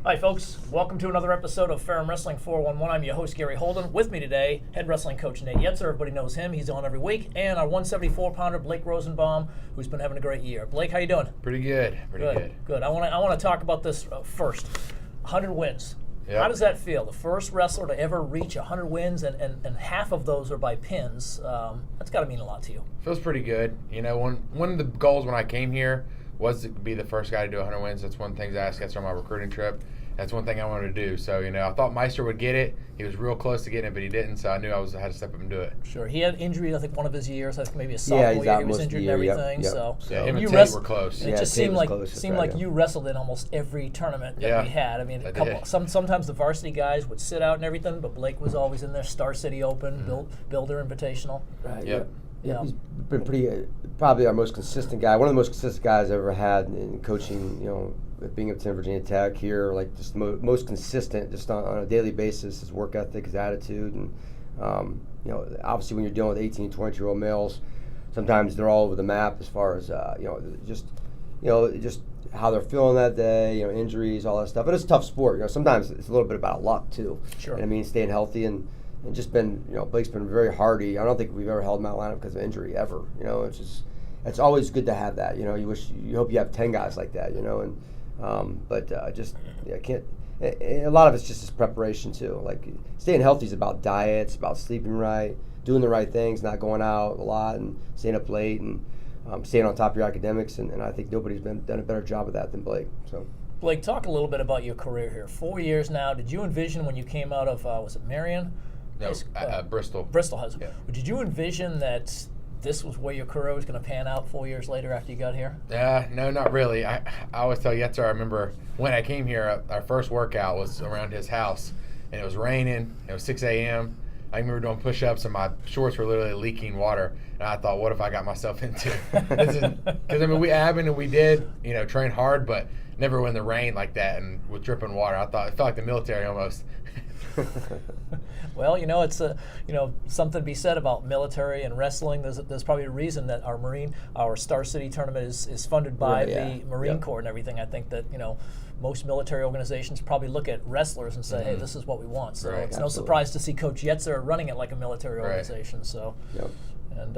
Hi folks, welcome to another episode of Ferrum Wrestling 411. I'm your host Gary Holden. With me today, head wrestling coach Nate Yetzer. Everybody knows him, he's on every week. And our 174-pounder Blake Rosenbaum, who's been having a great year. Blake, how you doing? Pretty good, Good. I want to talk about this first. 100 wins. Yep. How does that feel? The first wrestler to ever reach 100 wins, and half of those are by pins. That's got to mean a lot to you. Feels pretty good. You know, one of the goals when I came here was to be the first guy to do 100 wins. That's one of the things I asked after my recruiting trip. That's one thing I wanted to do. So, you know, I thought Meister would get it. He was real close to getting it, but he didn't. So I knew I had to step up and do it. Sure. He had injury, I think, one of his years. I think maybe a sophomore year. He was injured and everything. Yep. So him and Tate were close. It just seemed like you wrestled in almost every tournament that we had. I mean, sometimes the varsity guys would sit out and everything, but Blake was always in there. Star City Open, Builder Invitational. Right. Yep. Yeah. He's been probably our most consistent guy. One of the most consistent guys I've ever had in coaching. You know, being up to Virginia Tech here, like just the most consistent, just on a daily basis. His work ethic, his attitude, and you know, obviously when you're dealing with 18, 20-year-old males, sometimes they're all over the map as far as just how they're feeling that day. You know, injuries, all that stuff. But it's a tough sport. You know, sometimes it's a little bit about luck too. Sure. And I mean, staying healthy and just been, you know, Blake's been very hardy. I don't think we've ever held him out lineup because of injury ever. You know, it's always good to have that. You know, you hope you have 10 guys like that. You know, and can't. A lot of it's just his preparation too. Like staying healthy is about diets, about sleeping right, doing the right things, not going out a lot, and staying up late, and staying on top of your academics. And I think nobody's done a better job of that than Blake. So. Blake, talk a little bit about your career here. 4 years now. Did you envision when you came out of was it Marion? No, Bristol. Bristol has. Yeah. Did you envision that this was where your career was going to pan out 4 years later after you got here? No, not really. I always tell Yetzer, I remember when I came here, our first workout was around his house, and it was raining. It was 6 a.m. I remember doing push-ups, and my shorts were literally leaking water. And I thought, what have I got myself into? Because I mean, we did, you know, train hard, but never in the rain like that and with dripping water. I thought it felt like the military almost. Well, you know, it's something to be said about military and wrestling. There's probably a reason that our Star City Tournament is funded by the Marine Corps and everything. I think that, you know, most military organizations probably look at wrestlers and say, hey, this is what we want. So it's no surprise to see Coach Yetzer running it like a military organization. So, and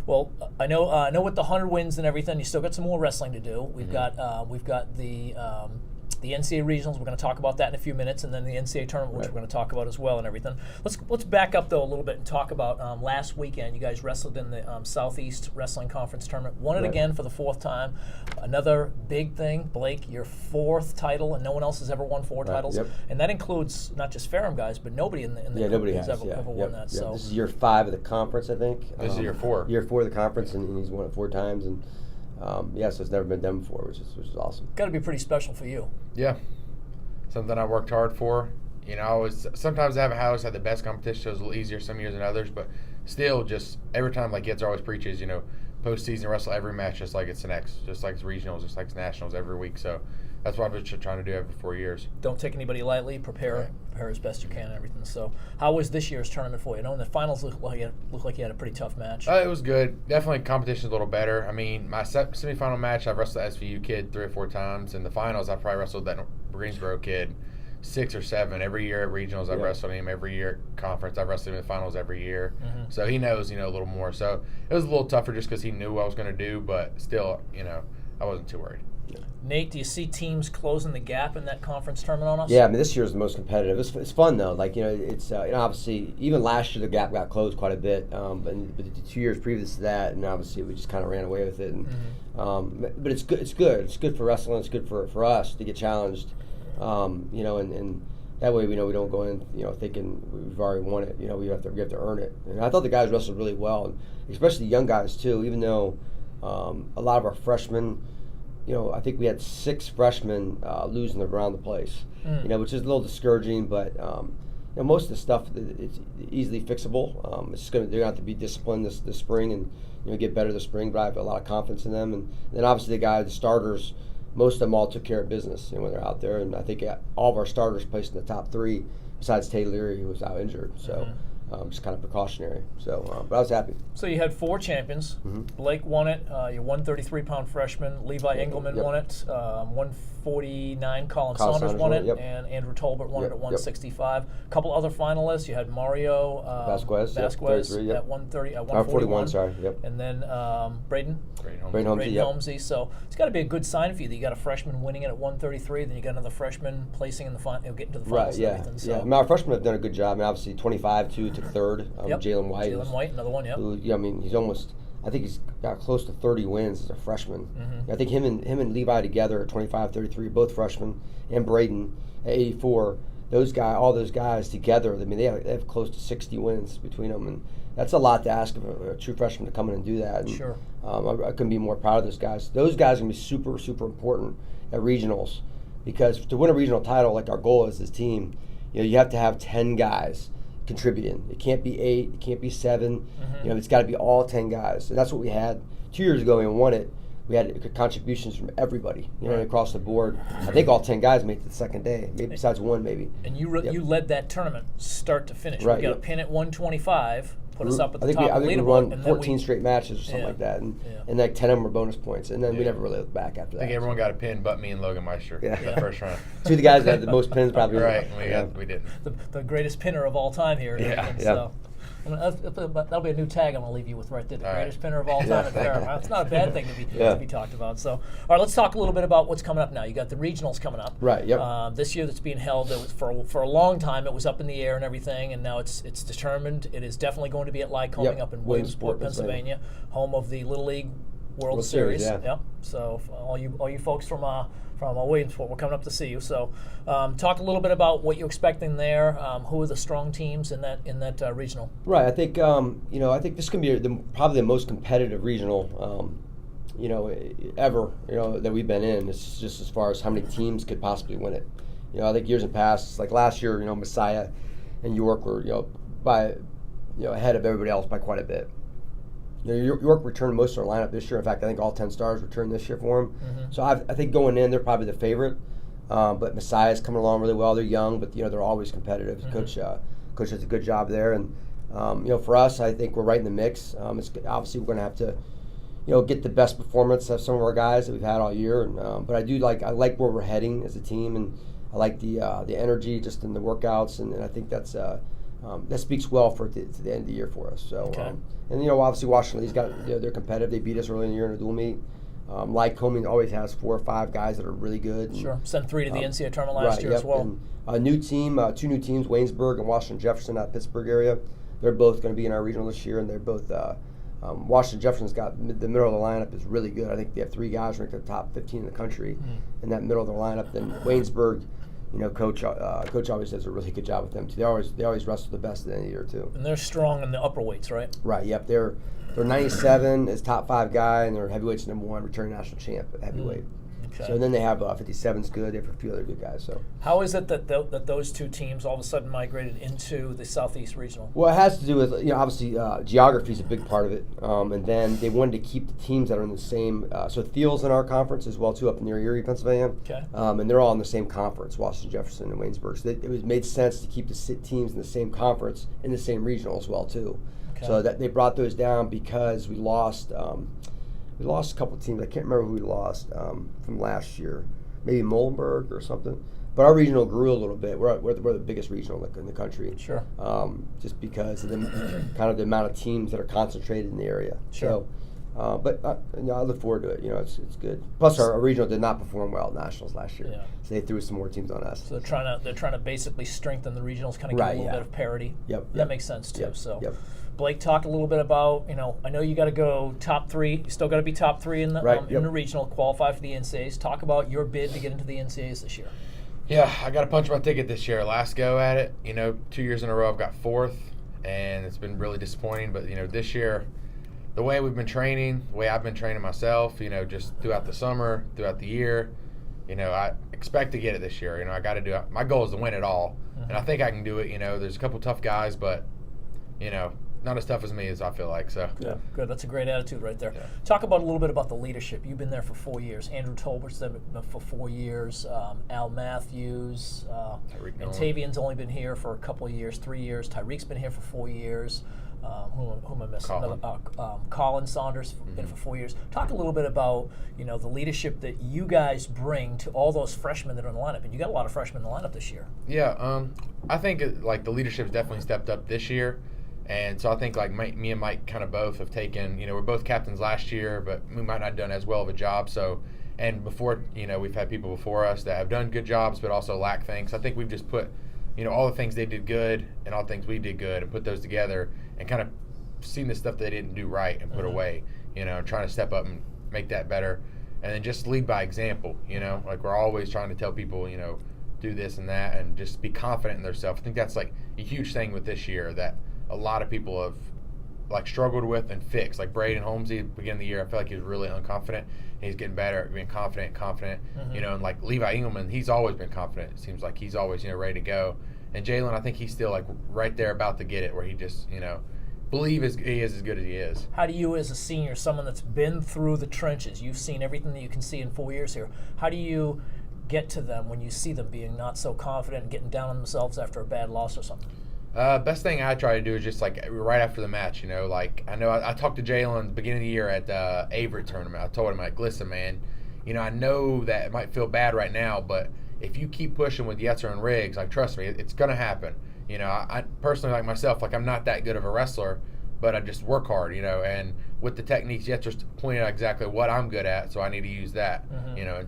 well, I know with the 100 wins and everything, you still got some more wrestling to do. We've got the NCAA regionals. We're going to talk about that in a few minutes, and then the NCAA tournament, which we're going to talk about as well and everything. Let's back up though a little bit and talk about last weekend. You guys wrestled in the Southeast Wrestling Conference tournament. Won it again for the fourth time. Another big thing, Blake, your fourth title, and no one else has ever won four titles. Yep. And that includes not just Ferrum guys, but nobody in the nobody has ever won that. So this is year 5 of the conference, I think. This is year 4. Year 4 of the conference, and he's won it 4 times, and so it's never been done before, which is awesome. Got to be pretty special for you. Yeah, something I worked hard for. You know, sometimes I always had the best competition, so it was a little easier some years than others, but still, just every time, like Yetzer always preaches, you know, postseason wrestle every match just like it's the next, just like it's regionals, just like it's nationals every week. So that's what I've been trying to do every 4 years. Don't take anybody lightly. Prepare as best you can and everything. So how was this year's tournament for you? I know in the finals looked like you had a pretty tough match. It was good. Definitely competition's a little better. I mean, my semifinal match, I've wrestled the SVU kid 3 or 4 times. In the finals, I probably wrestled that Greensboro kid 6 or 7. Every year at regionals, I've wrestled him. Every year at conference, I've wrestled him in the finals every year. So he knows, you know, a little more. So it was a little tougher just because he knew what I was going to do, but still, you know, I wasn't too worried. Nate, do you see teams closing the gap in that conference tournament on us? Yeah, I mean, this year is the most competitive. It's fun though. Like, you know, it's obviously even last year the gap got closed quite a bit, but the 2 years previous to that, and obviously we just kind of ran away with it. And but it's good. It's good. It's good for wrestling. It's good for us to get challenged. You know, and that way we know we don't go in, you know, thinking we've already won it. You know, we have to earn it. And I thought the guys wrestled really well, and especially the young guys too. Even though a lot of our freshmen. You know, I think we had 6 freshmen losing around the place, you know, which is a little discouraging, but you know, most of the stuff it's easily fixable. It's just they're going to have to be disciplined this spring and, you know, get better this spring, but I have a lot of confidence in them. And then obviously the starters, most of them all took care of business, you know, when they're out there. And I think all of our starters placed in the top 3 besides Taylor Leary, who was out injured. So just kind of precautionary. So, but I was happy. So you had 4 champions. Blake won it. Your 133-pound freshman. Levi Engelman won it. 149. Colin Saunders won it. And Andrew Tolbert won it at 165. A couple other finalists. You had Mario Vasquez at 130. At 141. Sorry. And then Braden Holmesy. So it's got to be a good sign for you that you got a freshman winning it at 133. Then you got another freshman placing in the final, getting to the finals. Right. And everything. So. I mean, our freshmen have done a good job. I mean, obviously 25-2 took third. Jalen White. Another one. Who, I mean, he's almost. I think he's got close to 30 wins as a freshman. I think him and Levi together at 25-33, both freshmen, and Braden at 84. All those guys together. I mean, they have close to 60 wins between them, and that's a lot to ask of a true freshman to come in and do that. And, sure. I couldn't be more proud of those guys. Those guys are gonna be super, super important at regionals, because to win a regional title, like our goal is this team, you have to have 10 guys contributing. It can't be 8, it can't be 7. It's got to be all 10 guys. And that's what we had 2 years ago when we won it. We had contributions from everybody, across the board. I think all 10 guys made it the second day, maybe besides one, maybe. And you led that tournament start to finish. Right, We got a pin at 125. Put us up at the top I of the think leaderboard. we won 14 straight matches or something like that, and like 10 of them were bonus points, and then we never really looked back after that. I think everyone got a pin but me and Logan Meister in the first round. 2 of the guys that had the most pins probably. Right, we didn't. The greatest pinner of all time here. Yeah. So. That'll be a new tag I'm going to leave you with right there. The greatest pinner of all time at Ferrum. It's not a bad thing to be talked about. So, all right, let's talk a little bit about what's coming up now. You got the regionals coming up. Right. Yep. This year that's being held. It was for a long time. It was up in the air and everything, and now it's determined. It is definitely going to be at Lycoming up in Williamsport, Pennsylvania, home of the Little League World Series. Yep. So all you folks from Williamsport, we're coming up to see you. So, talk a little bit about what you're expecting there. Who are the strong teams in that regional? Right. I think I think this can be probably the most competitive regional ever that we've been in. It's just as far as how many teams could possibly win it. I think years in past, like last year, Messiah and York were by ahead of everybody else by quite a bit. York returned most of their lineup this year. In fact, I think all 10 stars returned this year for them. So I think going in, they're probably the favorite. But Messiah's coming along really well. They're young, but they're always competitive. Coach does a good job there, and for us, I think we're right in the mix. It's obviously we're going to have to get the best performance of some of our guys that we've had all year. And, but I like where we're heading as a team, and I like the energy just in the workouts, and I think that's. That speaks well to the end of the year for us. So, and obviously Washington Lee's got they're competitive. They beat us early in the year in a dual meet. Lycoming always has 4 or 5 guys that are really good. Sure, sent 3 to the NCAA tournament last year as well. And a new team, 2 new teams, Waynesburg and Washington Jefferson out of Pittsburgh area. They're both going to be in our regional this year, and they're both. Washington Jefferson's got the middle of the lineup is really good. I think they have 3 guys ranked at the top 15 in the country in that middle of the lineup. Then Waynesburg. Coach always does a really good job with them too. They always wrestle the best at the end of the year too. And they're strong in the upper weights, right? Right. Yep. They're 97 as top 5 guy, and they're heavyweights #1, returning national champ at heavyweight. Okay. So then they have 57's good. They have a few other good guys. So how is it that those 2 teams all of a sudden migrated into the Southeast Regional? Well, it has to do with obviously geography is a big part of it, and then they wanted to keep the teams that are in the same. So Thiel's in our conference as well too, up near Erie, Pennsylvania. Okay. And they're all in the same conference, Washington Jefferson and Waynesburg. So it made sense to keep the teams in the same conference in the same regional as well too. Okay. So that they brought those down because we lost. We lost a couple of teams. I can't remember who we lost from last year. Maybe Muhlenberg or something. But our regional grew a little bit. We're the biggest regional in the country. Sure. Just because of the amount of teams that are concentrated in the area. Sure. So, but I look forward to it. It's good. Plus, our regional did not perform well at nationals last year. Yeah. So they threw some more teams on us. So they're trying to basically strengthen the regionals, kind of give a little bit of parity. Yep. That makes sense too. Yep. So. Yep. Blake, talk a little bit about, I know you got to go top 3. You still got to be top 3 in the in the regional, qualify for the NCAAs. Talk about your bid to get into the NCAAs this year. Yeah, I got to punch my ticket this year. Last go at it, 2 years in a row I've got 4th, and it's been really disappointing. But, this year, the way we've been training, the way I've been training myself, just throughout the summer, throughout the year, I expect to get it this year. I got to do it. My goal is to win it all, and I think I can do it. There's a couple tough guys, but, not as tough as me as I feel like. So Good. That's a great attitude right there. Yeah. Talk about a little bit about the leadership. You've been there for 4 years. Andrew Tolbert's there for 4 years. Al Matthews. And Tavian's only been here for a couple of years, 3 years. Tyreek's been here for 4 years. Who am I missing? Colin Saunders been for 4 years. Talk a little bit about the leadership that you guys bring to all those freshmen that are in the lineup, and you got a lot of freshmen in the lineup this year. Yeah, I think the leadership's definitely stepped up this year, and so I think me and Mike kind of both have taken. We're both captains last year, but we might not have done as well of a job. So, and before we've had people before us that have done good jobs, but also lack things. I think we've just put all the things they did good and all the things we did good and put those together and kind of seen the stuff they didn't do right and put away, trying to step up and make that better. And then just lead by example, we're always trying to tell people, do this and that and just be confident in themselves. I think that's a huge thing with this year that a lot of people have struggled with and fixed. Like Braden Holmesy, beginning of the year, I feel like he was really unconfident. He's getting better at being confident, and Levi Engelman, he's always been confident. It seems like he's always, ready to go. And Jalen, I think he's still right there about to get it where he just, believe he is as good as he is. How do you, as a senior, someone that's been through the trenches, you've seen everything that you can see in 4 years here, how do you get to them when you see them being not so confident and getting down on themselves after a bad loss or something? Best thing I try to do is just right after the match, I know I talked to Jalen at the beginning of the year at the Avery tournament. I told him, listen, man, I know that it might feel bad right now, but if you keep pushing with Yetzer and Riggs, trust me, it's going to happen. I personally, myself, I'm not that good of a wrestler, but I just work hard, and with the techniques, Yetzer's pointed out exactly what I'm good at, so I need to use that.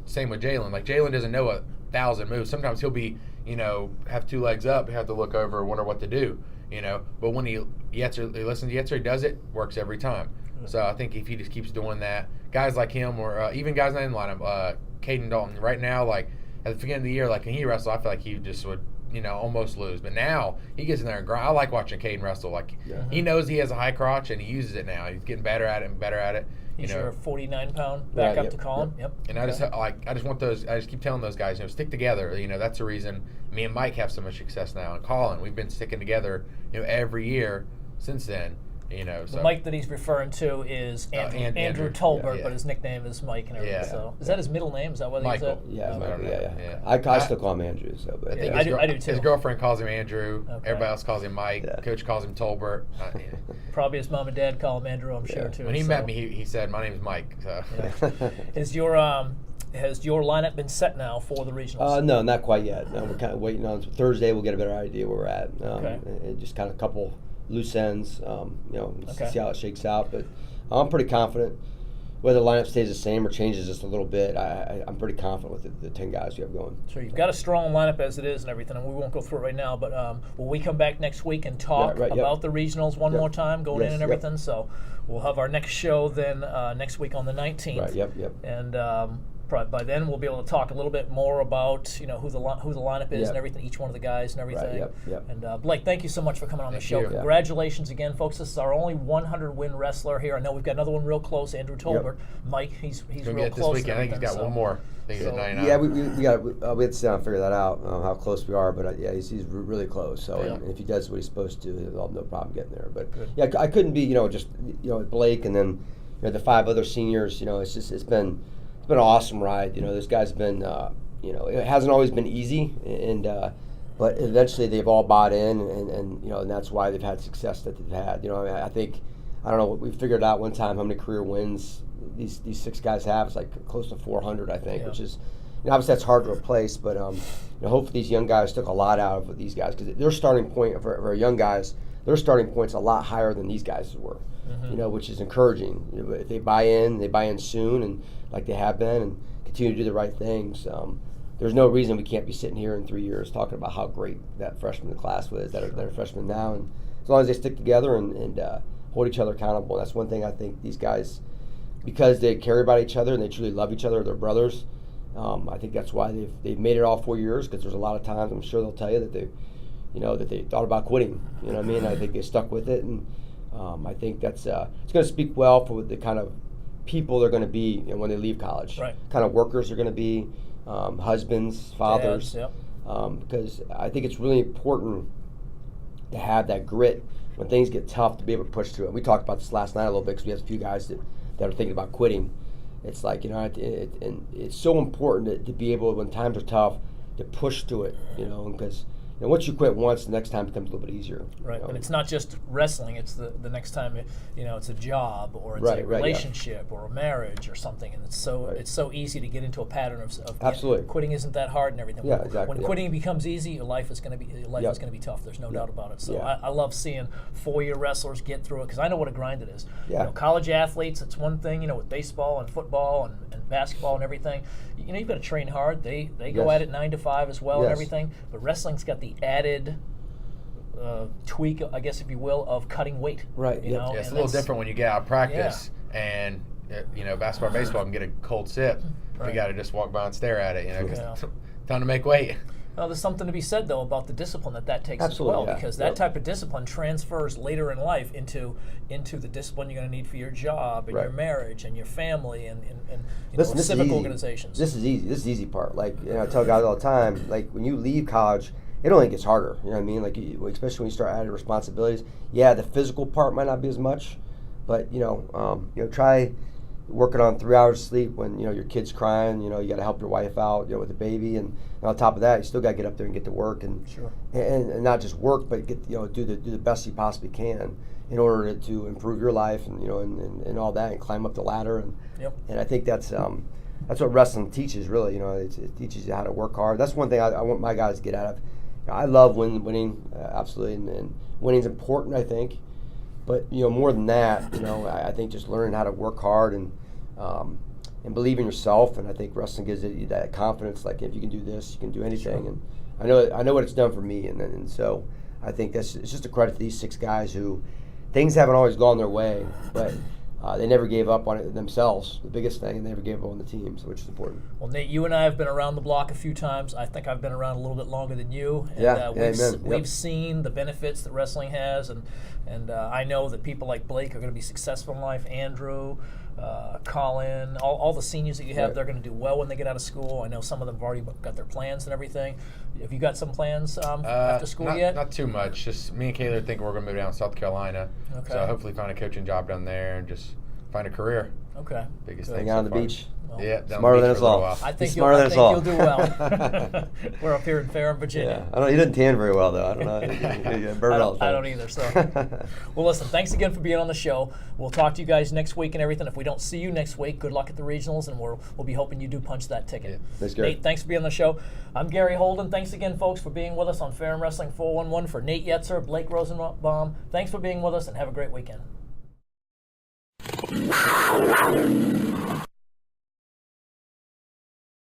Same with Jalen. Jalen doesn't know 1,000 moves. Sometimes he'll be, have 2 legs up, have to look over and wonder what to do, But when he listens to Yetzer, he does it, works every time. So I think if he just keeps doing that, guys like him or even guys not in the lineup, Caden Dalton, right now, at the beginning of the year, when he wrestled, I feel like he just would, almost lose. But now he gets in there and grind. I like watching Caden wrestle. He knows he has a high crotch and he uses it now. He's getting better at it and better at it. He's your 49-pound backup to Colin. Yep. And I just want those. I just keep telling those guys, stick together. That's the reason me and Mike have so much success now. And Colin, we've been sticking together, every year since then. So. The Mike that he's referring to is Andrew Tolbert, but his nickname is Mike and everything. Yeah. So is that his middle name? Is that what Michael? He's at? Yeah. I still call him Andrew. So, but I do too. His girlfriend calls him Andrew. Okay. Everybody else calls him Mike. Yeah. Coach calls him Tolbert. Probably his mom and dad call him Andrew, I'm sure too. When he met me, he said, "My name is Mike." So. Yeah. Has your lineup been set now for the regionals? No, not quite yet. No, we're kind of waiting on Thursday. We'll get a better idea where we're at. And just kind of a couple loose ends, see how it shakes out. But I'm pretty confident. Whether the lineup stays the same or changes just a little bit, I'm pretty confident with the 10 guys you have going. So you've got a strong lineup as it is and everything, and we won't go through it right now, but will we come back next week and talk about the regionals one more time, going in and everything? So we'll have our next show then next week on the 19th. Right, yep. And by then we'll be able to talk a little bit more about who the lineup is and everything, each one of the guys and everything. Right, yep. And Blake, thank you so much for coming on the show. You. Congratulations again, folks. This is our only 100-win wrestler here. I know we've got another one real close, Andrew Tolbert. Mike, he's real close. This weekend. I think he's got one more. I think he's at 99. Yeah, we have to sit down and figure that out, how close we are. But he's really close. So and if he does what he's supposed to, he'll have no problem getting there. But I couldn't be just Blake and then the 5 other seniors. It's been an awesome ride. This guy's been, it hasn't always been easy, and but eventually they've all bought in, and that's why they've had success that they've had. I think, I don't know, we figured out one time how many career wins these 6 guys have. It's close to 400, I think, which is, obviously that's hard to replace, but hopefully these young guys took a lot out of these guys, because their starting point for our young guys, their starting point's a lot higher than these guys were. Which is encouraging. If they buy in soon, and like they have been, and continue to do the right things. There's no reason we can't be sitting here in 3 years talking about how great that freshman class was that are freshmen now. And as long as they stick together and hold each other accountable, that's one thing I think these guys, because they care about each other and they truly love each other, they're brothers. I think that's why they've made it all 4 years, because there's a lot of times, I'm sure they'll tell you that they thought about quitting. You know what I mean? I think they stuck with it, and I think that's it's going to speak well for the kind of people they're going to be when they leave college. Right. Kind of workers they're going to be, husbands, fathers. Dads, because I think it's really important to have that grit when things get tough, to be able to push through it. We talked about this last night a little bit because we had a few guys that are thinking about quitting. It's like, and it's so important to be able, when times are tough, to push through it, because once you quit once, the next time becomes a little bit easier. Right, and it's not just wrestling. It's the next time, it's a job or it's a relationship or a marriage or something, and it's so easy to get into a pattern of absolutely. Quitting isn't that hard and everything. Yeah, exactly. When quitting becomes easy, your life is going to be tough. There's no doubt about it. So I love seeing 4-year wrestlers get through it because I know what a grind it is. Yeah. College athletes, it's one thing. With baseball and football and basketball and everything, you've got to train hard. They go at it 9 to 5 as well and everything. But wrestling's got the added tweak, I guess, if you will, of cutting weight. Right. Yeah, it's a little different when you get out of practice and basketball, baseball can get a cold sip. Right. You got to just walk by and stare at it, because time to make weight. Well, there's something to be said, though, about the discipline that takes as well, because that type of discipline transfers later in life into the discipline you're going to need for your job and your marriage and your family and civic organizations. This is easy. This is the easy part. Like, I tell guys all the time, like, when you leave college, it only gets harder. You know what I mean? Like, especially when you start adding responsibilities. Yeah, the physical part might not be as much, but try working on 3 hours of sleep when your kid's crying. You got to help your wife out with the baby, and on top of that, you still got to get up there and get to work and and not just work, but get do the best you possibly can in order to improve your life and and all that, and climb up the ladder and I think that's what wrestling teaches really. It teaches you how to work hard. That's one thing I want my guys to get out of. I love winning, absolutely, and winning's important, I think. But more than that, I think just learning how to work hard and believe in yourself. And I think wrestling gives you that confidence. Like, if you can do this, you can do anything. And I know what it's done for me. And so I think it's just a credit to these 6 guys who things haven't always gone their way, but they never gave up on it themselves. The biggest thing, and they never gave up on the team, which is important. Well, Nate, you and I have been around the block a few times. I think I've been around a little bit longer than you. And we've seen the benefits that wrestling has, and I know that people like Blake are going to be successful in life. Andrew, Colin, all the seniors that you have, they're going to do well when they get out of school. I know some of them have already got their plans and everything. Have you got some plans after school yet? Not too much. Just me and Kayla think we're going to move down to South Carolina. Okay. So hopefully find a coaching job down there and just find a career. Okay. Biggest thing. Hang out on the beach. Well, smarter than us all. I think you'll do well. We're up here in Ferrum, Virginia. Yeah. He didn't tan very well, though. I don't know. I don't either. So, well, listen. Thanks again for being on the show. We'll talk to you guys next week and everything. If we don't see you next week, good luck at the regionals, and we'll be hoping you do punch that ticket. Yeah. Thanks, Gary. Nate, thanks for being on the show. I'm Gary Holden. Thanks again, folks, for being with us on Ferrum Wrestling 411. For Nate Yetzer, Blake Rosenbaum, thanks for being with us, and have a great weekend.